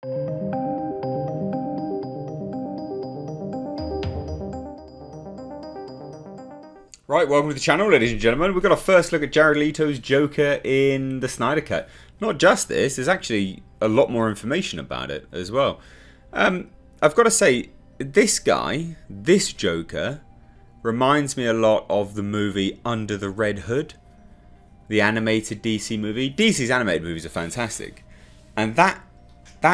Right, welcome to the channel, ladies and gentlemen. We've got a first look at Jared Leto's Joker in the Snyder Cut. Not just this, there's actually a lot more information about it as well. I've got to say, this guy, this Joker, reminds me a lot of the movie Under the Red Hood. The animated DC movie. DC's animated movies are fantastic. And that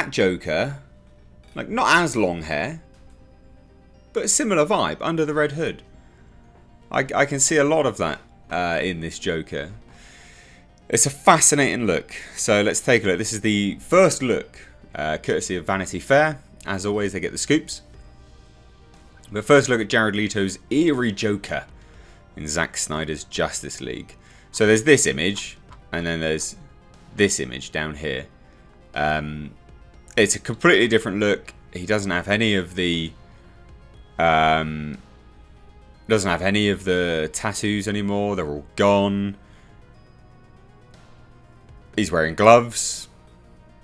Joker, like, not as long hair, but a similar vibe, Under the Red Hood. I can see a lot of that in this Joker. It's a fascinating look. So let's take a look. This is the first look, courtesy of Vanity Fair. As always, they get the scoops. But first look at Jared Leto's eerie Joker in Zack Snyder's Justice League. So there's this image, and then there's this image down here. It's a completely different look. He doesn't have any of the tattoos anymore. They're all gone. He's wearing gloves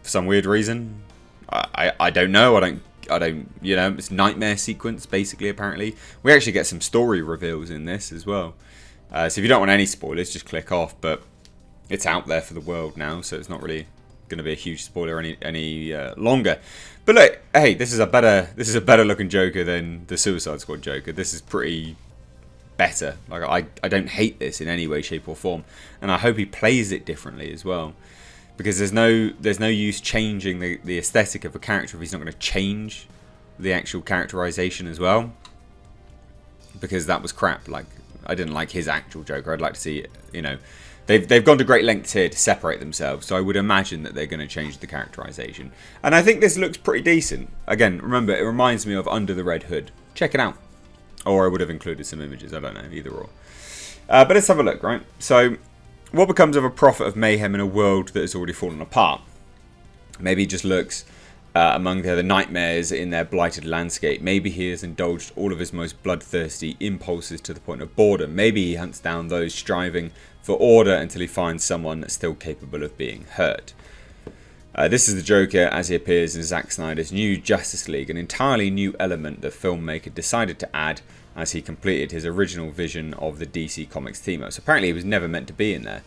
for some weird reason. I don't know. I don't. You know, it's Knightmare sequence basically. Apparently, we actually get some story reveals in this as well. So if you don't want any spoilers, just click off. But it's out there for the world now, so it's not really going to be a huge spoiler any longer. But look, hey, this is a better looking Joker than the Suicide Squad Joker. This is pretty better. Like I don't hate this in any way, shape or form, and I hope he plays it differently as well, because there's no use changing the aesthetic of a character if he's not going to change the actual characterization as well, because that was crap. Like, I didn't like his actual Joker. I'd like to see, you know, they've gone to great lengths here to separate themselves, so I would imagine that they're going to change the characterization, and I think this looks pretty decent. Again, remember, it reminds me of Under the Red Hood. Check it out. Or I would have included some images, I don't know, either or. But let's have a look, right? So, what becomes of a prophet of mayhem in a world that has already fallen apart? Maybe he just looks among the other nightmares in their blighted landscape. Maybe he has indulged all of his most bloodthirsty impulses to the point of boredom. Maybe he hunts down those striving for order until he finds someone still capable of being hurt. This is the Joker as he appears in Zack Snyder's new Justice League, an entirely new element the filmmaker decided to add as he completed his original vision of the DC Comics team-up. So apparently he was never meant to be in there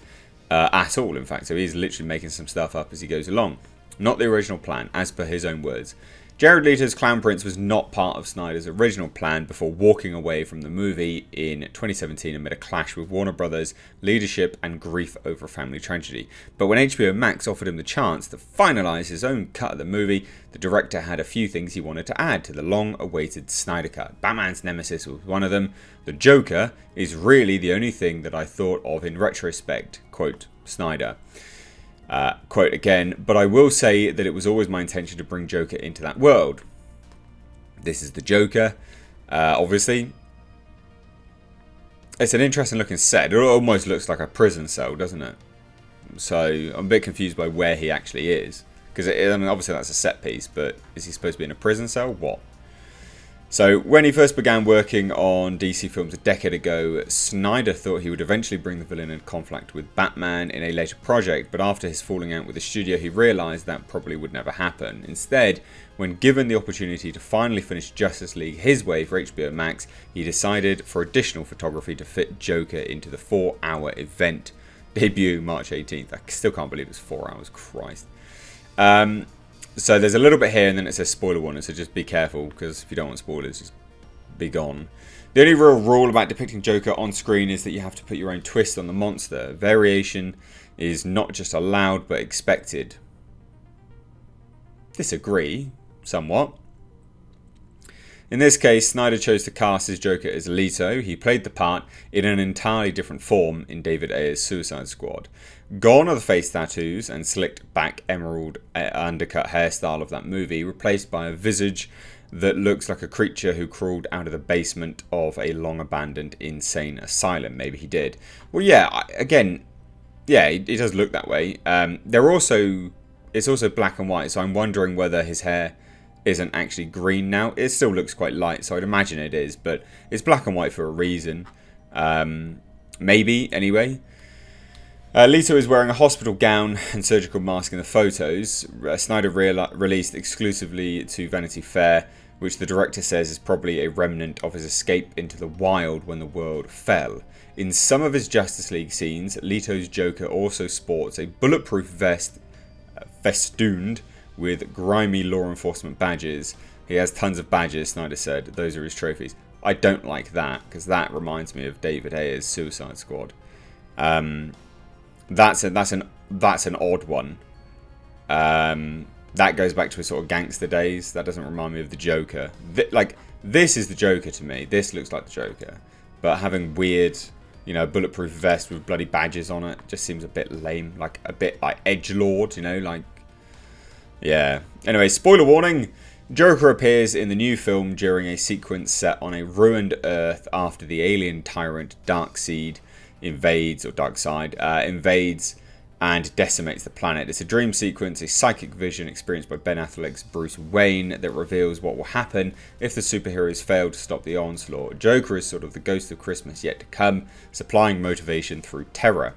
at all, in fact. So he's literally making some stuff up as he goes along. Not the original plan, as per his own words. Jared Leto's Clown Prince was not part of Snyder's original plan before walking away from the movie in 2017 amid a clash with Warner Brothers leadership and grief over a family tragedy. But when HBO Max offered him the chance to finalise his own cut of the movie, the director had a few things he wanted to add to the long-awaited Snyder Cut. Batman's nemesis was one of them. The Joker is really the only thing that I thought of in retrospect, quote Snyder. Quote again, but I will say that it was always my intention to bring Joker into that world. This is the Joker, obviously. It's an interesting looking set. It almost looks like a prison cell, doesn't it? So I'm a bit confused by where he actually is. Because, I mean, obviously that's a set piece, but is he supposed to be in a prison cell? What? So, when he first began working on DC films a decade ago, Snyder thought he would eventually bring the villain in conflict with Batman in a later project, but after his falling out with the studio, he realised that probably would never happen. Instead, when given the opportunity to finally finish Justice League his way for HBO Max, he decided for additional photography to fit Joker into the 4-hour event. Debut March 18th. I still can't believe it's 4 hours, Christ. So there's a little bit here, and then it says spoiler warning, so just be careful, because if you don't want spoilers, just be gone. The only real rule about depicting Joker on screen is that you have to put your own twist on the monster. Variation is not just allowed, but expected. Disagree, somewhat. In this case, Snyder chose to cast his Joker as Leto. He played the part in an entirely different form in David Ayer's Suicide Squad. Gone are the face tattoos and slicked back emerald undercut hairstyle of that movie, replaced by a visage that looks like a creature who crawled out of the basement of a long-abandoned insane asylum. Maybe he did. Well, yeah, again, yeah, he does look that way. It's also black and white, so I'm wondering whether his hair isn't actually green now. It still looks quite light, so I'd imagine it is, but it's black and white for a reason. Maybe, anyway. Leto is wearing a hospital gown and surgical mask in the photos. Snyder released exclusively to Vanity Fair, which the director says is probably a remnant of his escape into the wild when the world fell. In some of his Justice League scenes, Leto's Joker also sports a bulletproof vest festooned with grimy law enforcement badges. He has tons of badges, Snyder said. Those are his trophies. I don't like that, because that reminds me of David Ayer's Suicide Squad. That's an odd one. That goes back to his sort of gangster days. That doesn't remind me of the Joker. This is the Joker to me. This looks like the Joker, but having weird, bulletproof vest with bloody badges on it just seems a bit lame. Like a bit like edgelord, yeah. Anyway, spoiler warning. Joker appears in the new film during a sequence set on a ruined Earth after the alien tyrant Darkseid invades and decimates the planet. It's a dream sequence, a psychic vision experienced by Ben Affleck's Bruce Wayne that reveals what will happen if the superheroes fail to stop the onslaught. Joker is sort of the ghost of Christmas yet to come, supplying motivation through terror.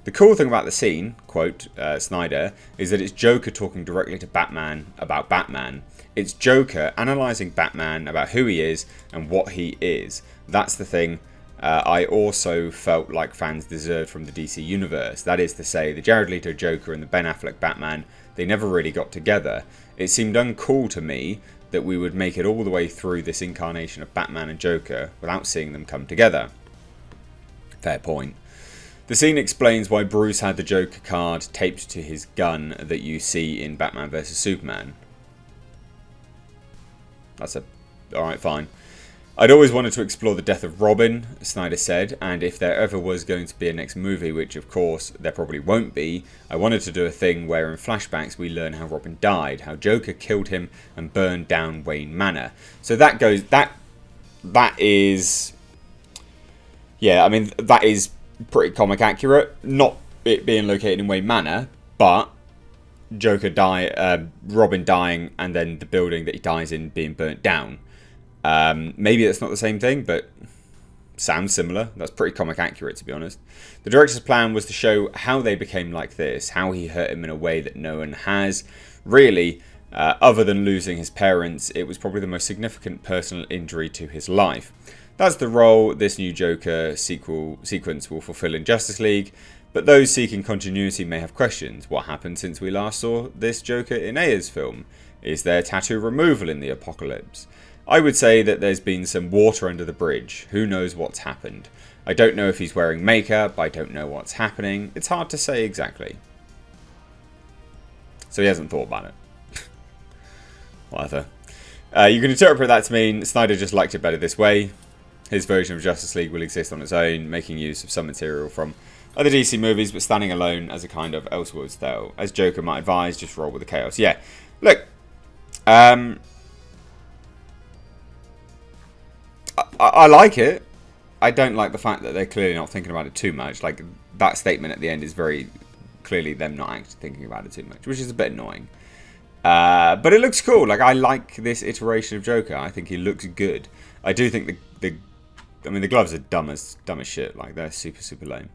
The cool thing about the scene, quote Snyder, is that it's Joker talking directly to Batman about Batman. It's Joker analysing Batman about who he is and what he is. That's the thing I also felt like fans deserved from the DC universe. That is to say, the Jared Leto Joker and the Ben Affleck Batman, they never really got together. It seemed uncool to me that we would make it all the way through this incarnation of Batman and Joker without seeing them come together. Fair point. The scene explains why Bruce had the Joker card taped to his gun that you see in Batman vs Superman. Alright, fine. I'd always wanted to explore the death of Robin, Snyder said, and if there ever was going to be a next movie, which of course there probably won't be, I wanted to do a thing where in flashbacks we learn how Robin died, how Joker killed him and burned down Wayne Manor. So that is pretty comic accurate. Not it being located in Wayne Manor, but Robin dying and then the building that he dies in being burnt down. Maybe that's not the same thing, but sounds similar. That's pretty comic accurate, to be honest. The director's plan was to show how they became like this, how he hurt him in a way that no one has. Really, other than losing his parents, it was probably the most significant personal injury to his life. That's the role this new Joker sequence will fulfill in Justice League, but those seeking continuity may have questions. What happened since we last saw this Joker in Ayer's film? Is there tattoo removal in the apocalypse? I would say that there's been some water under the bridge. Who knows what's happened? I don't know if he's wearing makeup. I don't know what's happening. It's hard to say exactly. So he hasn't thought about it. Whatever. You can interpret that to mean Snyder just liked it better this way. His version of Justice League will exist on its own, making use of some material from other DC movies, but standing alone as a kind of Elseworlds tale. As Joker might advise, just roll with the chaos. Yeah. Look. I like it. I don't like the fact that they're clearly not thinking about it too much. Like, that statement at the end is very clearly them not actually thinking about it too much, which is a bit annoying. But it looks cool. Like, I like this iteration of Joker. I think he looks good. I do think the gloves are dumb as shit. Like, they're super, super lame.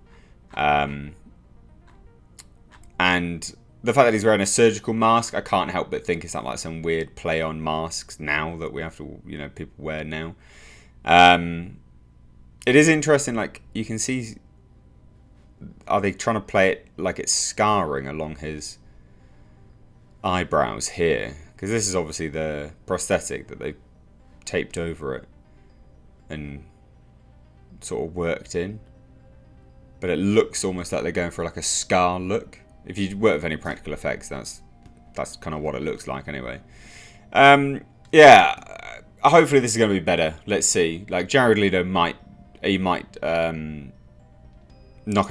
And the fact that he's wearing a surgical mask, I can't help but think it's not like some weird play on masks now that we have to, people wear now. It is interesting, like, you can see, are they trying to play it like it's scarring along his eyebrows here? Because this is obviously the prosthetic that they taped over it and sort of worked in. But it looks almost like they're going for like a scar look. If you work with any practical effects, that's kind of what it looks like anyway. Yeah. Hopefully this is going to be better. Let's see. Like, Jared Leto might knock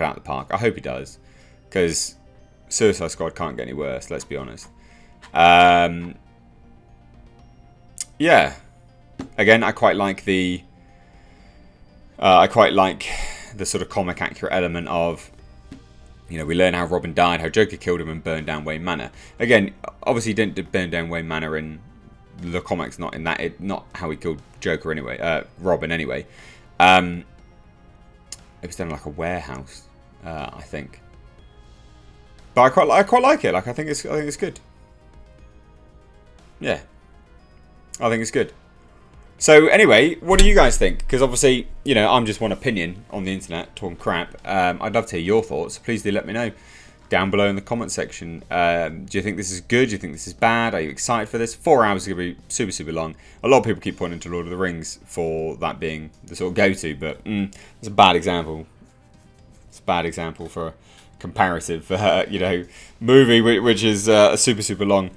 it out of the park. I hope he does. Because Suicide Squad can't get any worse, let's be honest. Yeah. Again, I quite like the sort of comic accurate element of, we learn how Robin died, how Joker killed him and burned down Wayne Manor. Again, obviously he didn't burn down Wayne Manor in the comics, not how he killed Joker anyway, Robin anyway. It was done like a warehouse, I think. But I quite like it. Like I think it's good. Yeah, I think it's good. So anyway, what do you guys think? Because obviously, you know, I'm just one opinion on the internet talking crap. I'd love to hear your thoughts. Please do let me know down below in the comment section. Do you think this is good? Do you think this is bad? Are you excited for this? 4 hours is going to be super, super long. A lot of people keep pointing to Lord of the Rings for that being the sort of go-to, but it's a bad example. It's a bad example for a comparative, you know, movie which is super, super long.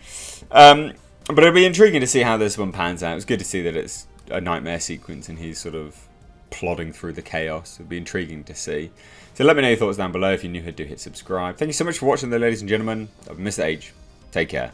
But it'll be intriguing to see how this one pans out. It's good to see that it's a nightmare sequence and he's sort of plodding through the chaos. It'll be intriguing to see. So let me know your thoughts down below. If you're new here, do hit subscribe. Thank you so much for watching, though, ladies and gentlemen. I've been Mr. H. Take care.